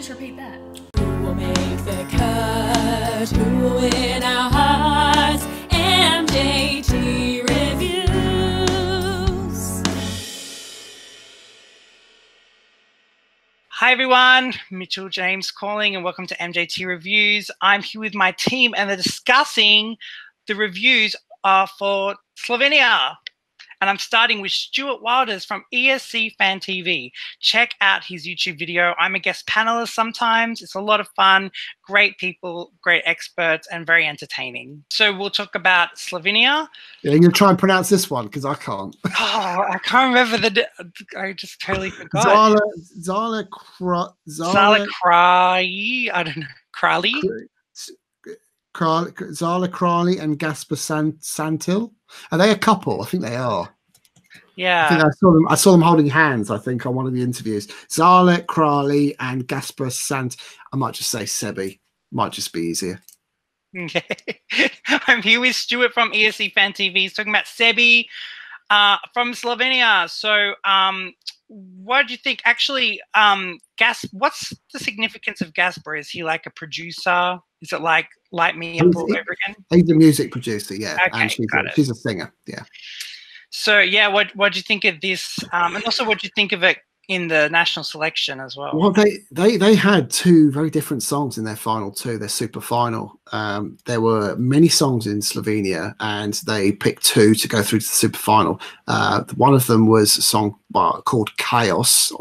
just repeat that? Who will make the cut? Who will win our hearts? MJT Reviews. Hi everyone, Mitchell James calling and welcome to MJT Reviews. I'm here with my team and they're discussing the reviews for Slovenia. And I'm starting with Stuart Wilders from ESC Fan TV. Check out his YouTube video. I'm a guest panelist sometimes. It's a lot of fun, great people, great experts, and very entertaining. So we'll talk about Slovenia. Yeah, you're going to try and pronounce this one because I can't. Oh, I can't remember I just totally forgot. Zala Kralj. I don't know. Kralj. Zala, Kralj, and Gašper Šantl. Are they a couple? I think they are. Yeah. I think I saw them holding hands, I think, on one of the interviews. Zala, Kralj, and Gašper Šantl. I might just say Sebi. Might just be easier. Okay. I'm here with Stuart from ESC Fan TV. He's talking about Sebi from Slovenia. So what do you think? Actually, what's the significance of Gašper? Is he like a producer? Is it like Light Me Up all over again? He's a music producer, yeah. Okay, and she's a singer, yeah. So yeah, what do you think of this? And also, what do you think of it in the national selection as well? Well, they had two very different songs in their final two, their super final. There were many songs in Slovenia, and they picked two to go through to the super final. One of them was a song called Chaos,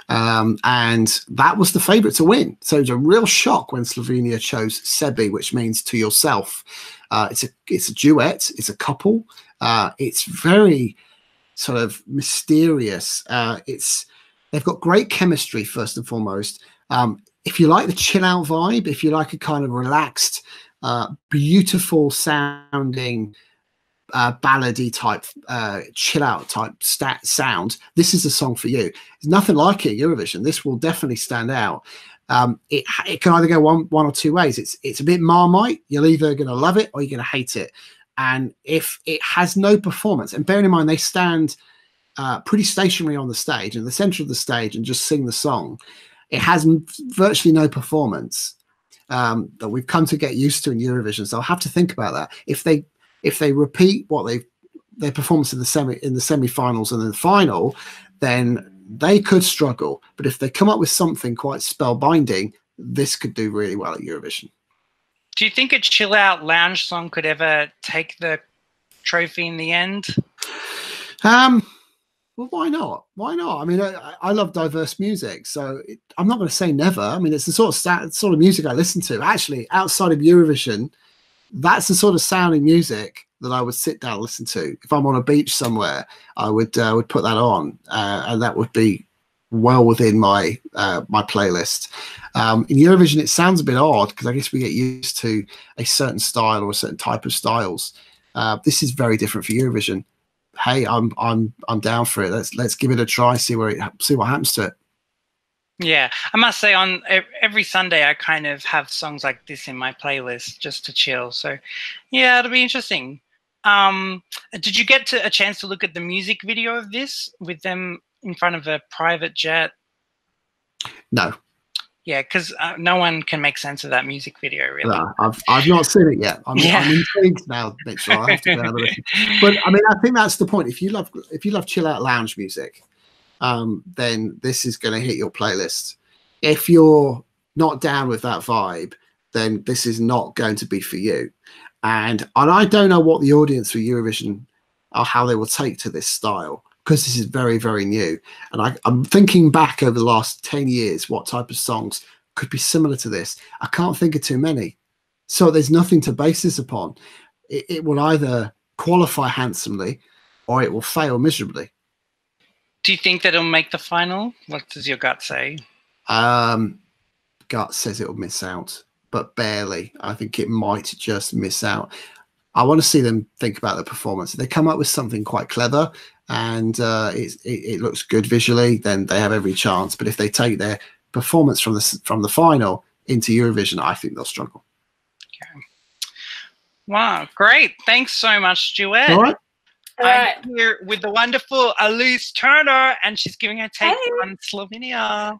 and that was the favourite to win. So it was a real shock when Slovenia chose Sebi, which means to yourself. It's a duet. It's a couple. It's very sort of mysterious. They've got great chemistry first and foremost. If you like the chill out vibe, if you like a kind of relaxed, beautiful sounding ballady type chill out type sound, this is a song for you. There's nothing like it at Eurovision. This will definitely stand out. It can either go one or two ways. It's a bit Marmite. You're either going to love it or you're going to hate it. And if it has no performance, and bearing in mind they stand pretty stationary on the stage, in the center of the stage, and just sing the song, it has virtually no performance that we've come to get used to in Eurovision. So I'll have to think about that. If they repeat what their performance in the semi-finals and then the final, then they could struggle. But if they come up with something quite spellbinding, this could do really well at Eurovision. Do you think a chill out lounge song could ever take the trophy in the end? Well, why not? Why not? I mean, I love diverse music, so I'm not going to say never. I mean, it's the sort of music I listen to. Actually, outside of Eurovision, that's the sort of sounding music that I would sit down and listen to. If I'm on a beach somewhere, I would put that on, and that would be well within my my playlist. In Eurovision, it sounds a bit odd because I guess we get used to a certain style or a certain type of styles. This is very different for Eurovision. Hey, I'm down for it. Let's give it a try. See what happens to it. Yeah, I must say, on every Sunday, I kind of have songs like this in my playlist just to chill. So, yeah, it'll be interesting. Did you get a chance to look at the music video of this with them in front of a private jet? No. Yeah, because no one can make sense of that music video, really. No, I've not seen it yet. I'm intrigued now, Mitchell. I have to go have a listen. But I mean, I think that's the point. If you love chill out lounge music, then this is going to hit your playlist. If you're not down with that vibe, then this is not going to be for you. And I don't know what the audience for Eurovision or how they will take to this style, because this is very, very new. And I'm thinking back over the last 10 years, what type of songs could be similar to this. I can't think of too many. So there's nothing to base this upon. It will either qualify handsomely or it will fail miserably. Do you think that it'll make the final? What does your gut say? Gut says it'll miss out, but barely. I think it might just miss out. I want to see them think about the performance. If they come up with something quite clever and it looks good visually, then they have every chance. But if they take their performance from the final into Eurovision, I think they'll struggle. Okay. Wow, great. Thanks so much, Stuart. All right. I'm here with the wonderful Elise Turner, and she's giving her take on Slovenia.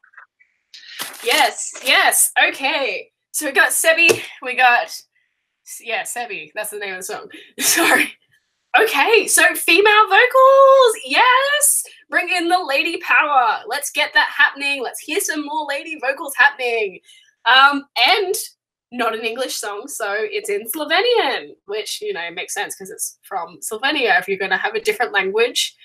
Yes, yes. Okay. So we got Sebi. We got Sebi. That's the name of the song. Sorry. Okay, so female vocals. Yes. Bring in the lady power. Let's get that happening. Let's hear some more lady vocals happening. And not an English song, so it's in Slovenian, which, you know, makes sense because it's from Slovenia. If you're going to have a different language,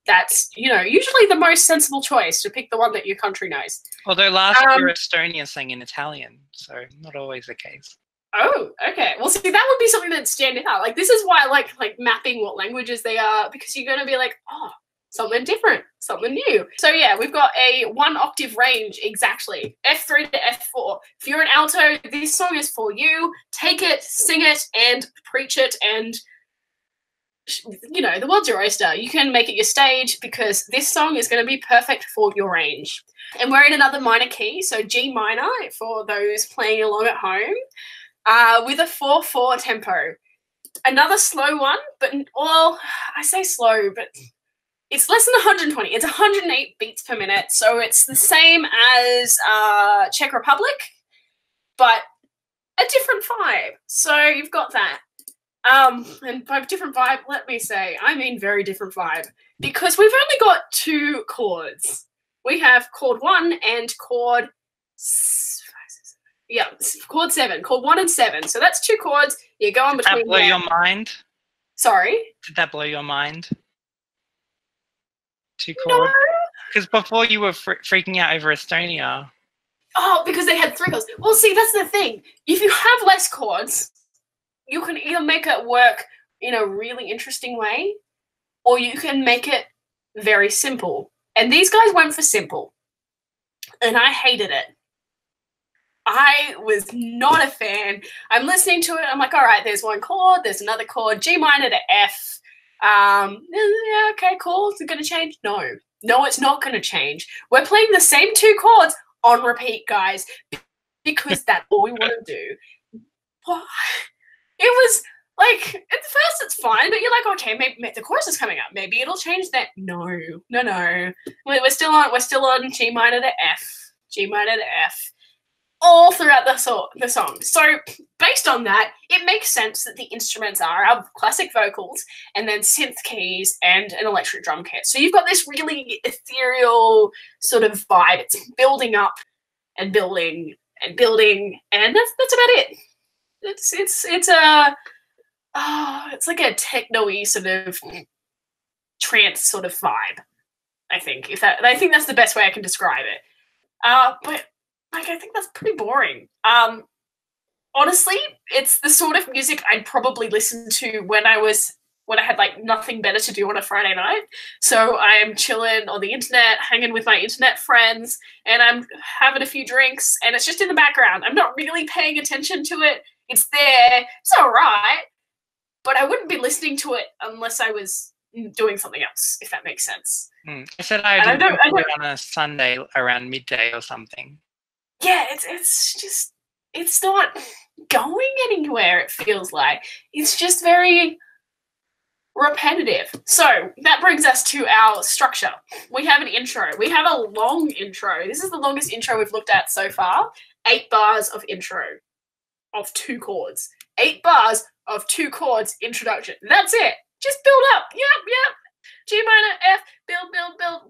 that's, you know, usually the most sensible choice to pick the one that your country knows. Although last year Estonia sang in Italian, so not always the case. Oh, okay. Well, see, that would be something that's standing out. Like, this is why I like mapping what languages they are, because you're going to be like, oh, something different, something new. So yeah, we've got a 1 octave range, exactly. F3 to F4. If you're an alto, this song is for you. Take it, sing it, and preach it, and, you know, the world's your oyster. You can make it your stage, because this song is going to be perfect for your range. And we're in another minor key, so G minor for those playing along at home, with a 4/4 tempo. Another slow one, but, well, I say slow, but it's less than 120. It's 108 beats per minute, so it's the same as Czech Republic, but a different vibe. So you've got that. And by different vibe, let me say, I mean very different vibe, because we've only got 2 chords. We have chord 1 and chord, chord 7, chord 1 and 7. So that's 2 chords. You go in between. Did that blow your mind? Sorry? Did that blow your mind? 2 chords? Because before you were freaking out over Estonia. Oh, because they had 3 chords. Well, see, that's the thing. If you have less chords, you can either make it work in a really interesting way, or you can make it very simple. And these guys went for simple. And I hated it. I was not a fan. I'm listening to it. I'm like, all right, there's 1 chord, there's another chord, G minor to F. Yeah, okay, cool. Is it going to change? No, it's not going to change. We're playing the same 2 chords on repeat, guys, because that's all we want to do. It was like, at first it's fine, but you're like, okay, maybe the chorus is coming up. Maybe it'll change that. No. We're still on G minor to F, G minor to F, all throughout the song. So based on that, it makes sense that the instruments are our classic vocals and then synth keys and an electric drum kit. So you've got this really ethereal sort of vibe. It's building up and building and building, and that's about it. It's like a techno-y sort of trance sort of vibe. I think that's the best way I can describe it. But like, I think that's pretty boring. Honestly, it's the sort of music I'd probably listen to when I had like nothing better to do on a Friday night. So I'm chilling on the internet, hanging with my internet friends, and I'm having a few drinks, and it's just in the background. I'm not really paying attention to it. It's there. It's all right. But I wouldn't be listening to it unless I was doing something else, if that makes sense. I said I'd do it on a Sunday around midday or something. Yeah, it's not going anywhere, it feels like. It's just very repetitive. So that brings us to our structure. We have an intro. We have a long intro. This is the longest intro we've looked at so far. 8 bars of intro of 2 chords. 8 bars of 2 chords introduction. That's it. Just build up. Yep. G minor, F, build.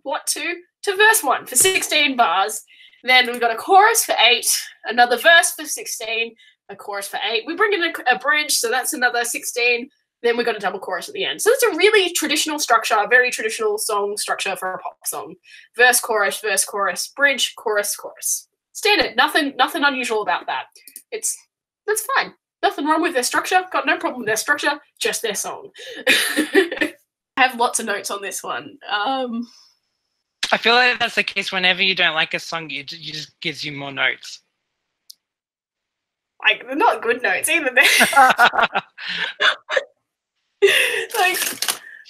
What to verse 1 for 16 bars. Then we've got a chorus for 8, another verse for 16, a chorus for 8. We bring in a bridge, so that's another 16. Then we've got a double chorus at the end. So it's a really traditional structure, a very traditional song structure for a pop song. Verse, chorus, bridge, chorus. Standard. Nothing unusual about that. That's fine. Nothing wrong with their structure. Got no problem with their structure. Just their song. I have lots of notes on this one. I feel like that's the case whenever you don't like a song, it just gives you more notes. Like, they're not good notes either. Like,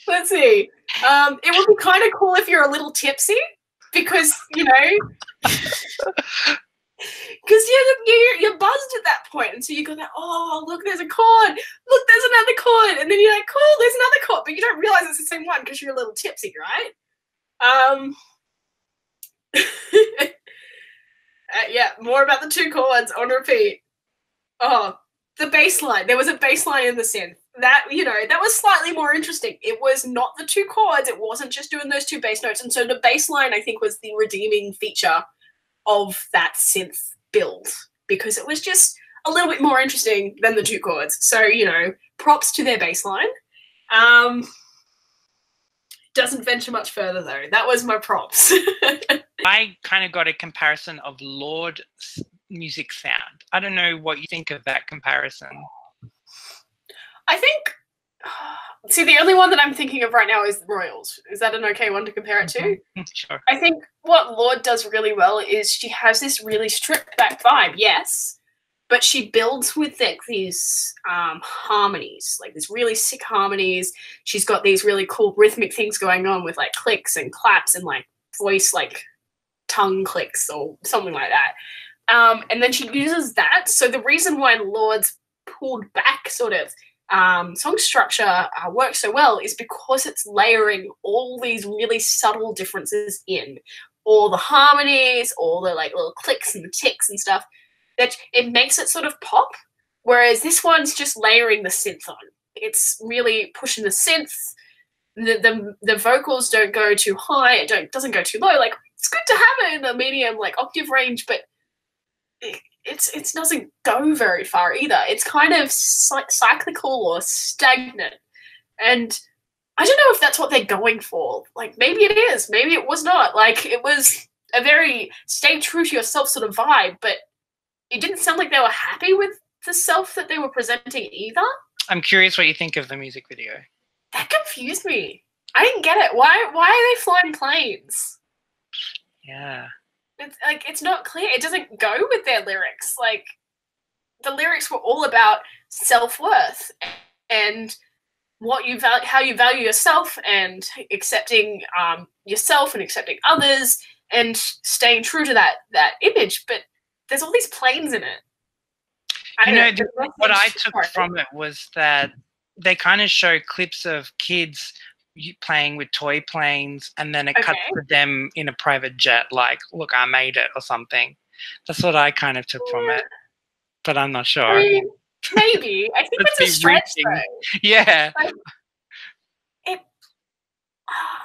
let's see. It would be kind of cool if you're a little tipsy, because, you know, because you're buzzed at that point, and so you go like, oh, look, there's a chord. Look, there's another chord. And then you're like, cool, there's another chord. But you don't realize it's the same one because you're a little tipsy, right? Yeah, more about the 2 chords on repeat. Oh, the bass line. There was a bass line in the synth. That, that was slightly more interesting. It was not the 2 chords. It wasn't just doing those 2 bass notes. And so the bass line, I think, was the redeeming feature of that synth build, because it was just a little bit more interesting than the 2 chords. So, props to their bass line. Doesn't venture much further, though. That was my props. I kind of got a comparison of Lord's music sound. I don't know what you think of that comparison. I think, see, the only one that I'm thinking of right now is Royals. Is that an okay one to compare it to? Sure. I think what Lord does really well is she has this really stripped back vibe, yes, but she builds with like these harmonies, like these really sick harmonies. She's got these really cool rhythmic things going on with like clicks and claps and like voice, like tongue clicks or something like that. And then she uses that. So the reason why Lord's pulled back sort of song structure works so well is because it's layering all these really subtle differences in all the harmonies, all the like little clicks and the ticks and stuff, that it makes it sort of pop. Whereas this one's just layering the synth on. It's really pushing the synth. The vocals don't go too high. It doesn't go too low. Like, it's good to have it in a medium like octave range, but it doesn't go very far either. It's kind of cyclical or stagnant, and I don't know if that's what they're going for. Like, maybe it is, maybe it was not. Like, it was a very stay true to yourself sort of vibe, but it didn't sound like they were happy with the self that they were presenting either. I'm curious what you think of the music video. That confused me. I didn't get it. Why are they flying planes? Yeah. It's like, it's not clear. It doesn't go with their lyrics. Like, the lyrics were all about self-worth and what you value, how you value yourself, and accepting yourself and accepting others and staying true to that image. But there's all these planes in it. What I took from it was that they kind of show clips of kids playing with toy planes, and then it cuts to them in a private jet, like, look, I made it, or something. That's what I kind of took from it, but I'm not sure. I mean, maybe. I think it's a stretch, though. Yeah. Like,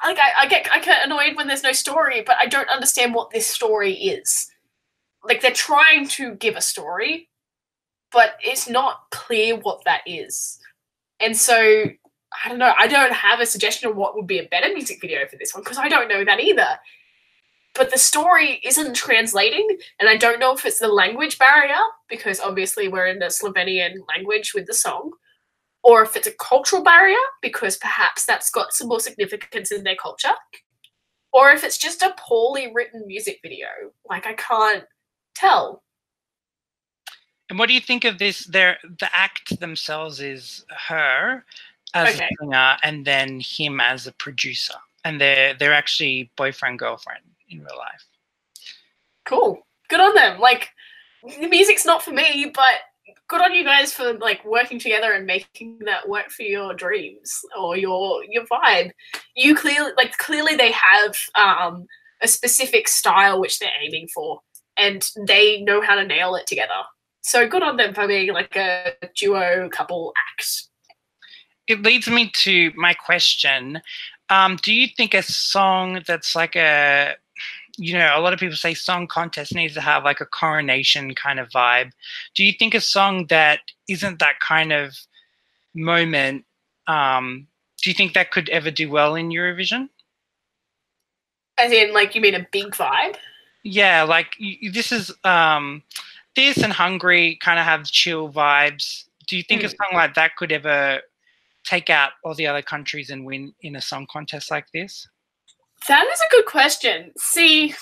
I get annoyed when there's no story, but I don't understand what this story is. Like, they're trying to give a story, but it's not clear what that is. And so, I don't know. I don't have a suggestion of what would be a better music video for this one, because I don't know that either. But the story isn't translating, and I don't know if it's the language barrier, because obviously we're in the Slovenian language with the song, or if it's a cultural barrier, because perhaps that's got some more significance in their culture, or if it's just a poorly written music video. Like, I can't tell. And what do you think of this? The act themselves is her as a singer, and then him as a producer, and they're actually boyfriend girlfriend in real life. Cool, good on them. Like, the music's not for me, but good on you guys for like working together and making that work for your dreams or your vibe. You clearly they have a specific style which they're aiming for, and they know how to nail it together. So good on them for being like a duo couple act. It leads me to my question. Do you think a song that's like a lot of people say song contest needs to have like a coronation kind of vibe. Do you think a song that isn't that kind of moment, do you think that could ever do well in Eurovision? As in, like, you mean a big vibe? Yeah, like this is this and Hungary kind of have chill vibes. Do you think a song like that could ever take out all the other countries and win in a song contest like this? That is a good question. See,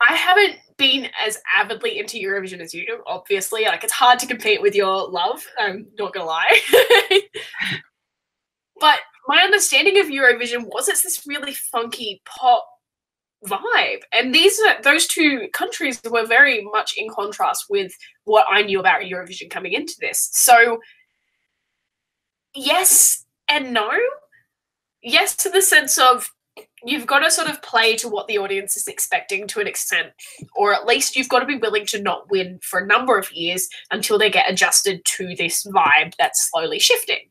I haven't been as avidly into Eurovision as you do, obviously. Like, it's hard to compete with your love, I'm not gonna lie. But my understanding of Eurovision was it's this really funky pop vibe. And those two countries were very much in contrast with what I knew about Eurovision coming into this. So yes and no. Yes, to the sense of you've got to sort of play to what the audience is expecting to an extent, or at least you've got to be willing to not win for a number of years until they get adjusted to this vibe that's slowly shifting.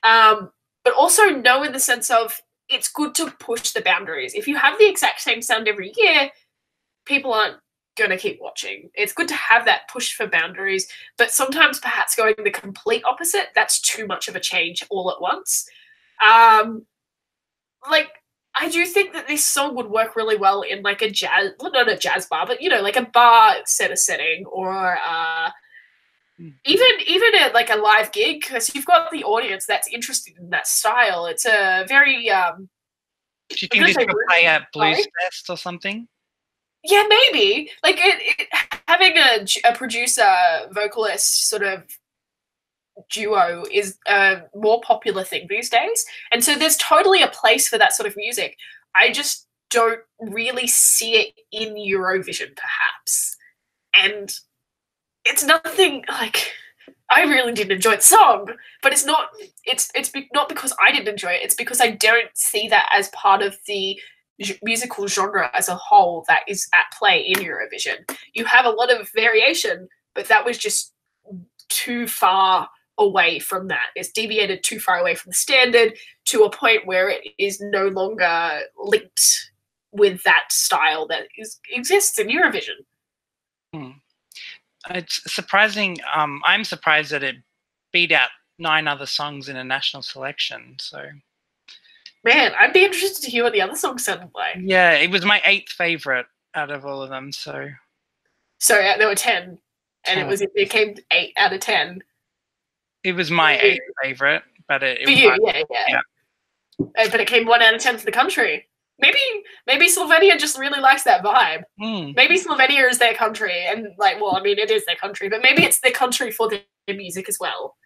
But also know in the sense of it's good to push the boundaries. If you have the exact same sound every year, people aren't going to keep watching. It's good to have that push for boundaries, but sometimes perhaps going the complete opposite, that's too much of a change all at once. Like, I do think that this song would work really well in like a jazz, well, not a jazz bar, but, you know, like a bar setting, or even at like a live gig, because you've got the audience that's interested in that style. It's a very do you think this could play at Blues Fest or something? Yeah, maybe. Like having a producer vocalist sort of duo is a more popular thing these days, and so there's totally a place for that sort of music. I just don't really see it in Eurovision, perhaps. And it's nothing like, I really didn't enjoy the song, but it's not because I didn't enjoy it. It's because I don't see that as part of the musical genre as a whole that is at play in Eurovision. You have a lot of variation, but that was just too far away from that. It's deviated too far away from the standard to a point where it is no longer linked with that style that exists in Eurovision. It's surprising. I'm surprised that it beat out 9 other songs in a national selection. So, man, I'd be interested to hear what the other songs sounded like. Yeah, it was my 8th favorite out of all of them. So there were 10, and it came 8 out of 10. It was my 8th favorite, but it for was you, yeah. But it came 1 out of 10 for the country. Maybe Slovenia just really likes that vibe. Maybe Slovenia is their country, and like, well, I mean, it is their country, but maybe it's their country for their music as well.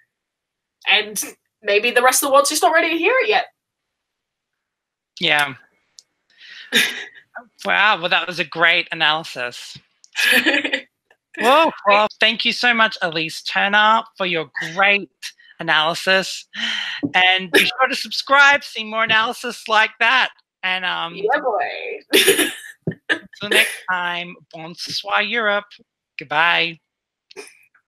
And maybe the rest of the world's just not ready to hear it yet. Yeah. Wow. Well, that was a great analysis. Well, thank you so much, Elise Turner, for your great analysis. And be sure to subscribe, see more analysis like that. And yeah, boy. until next time, bonsoir Europe. Goodbye.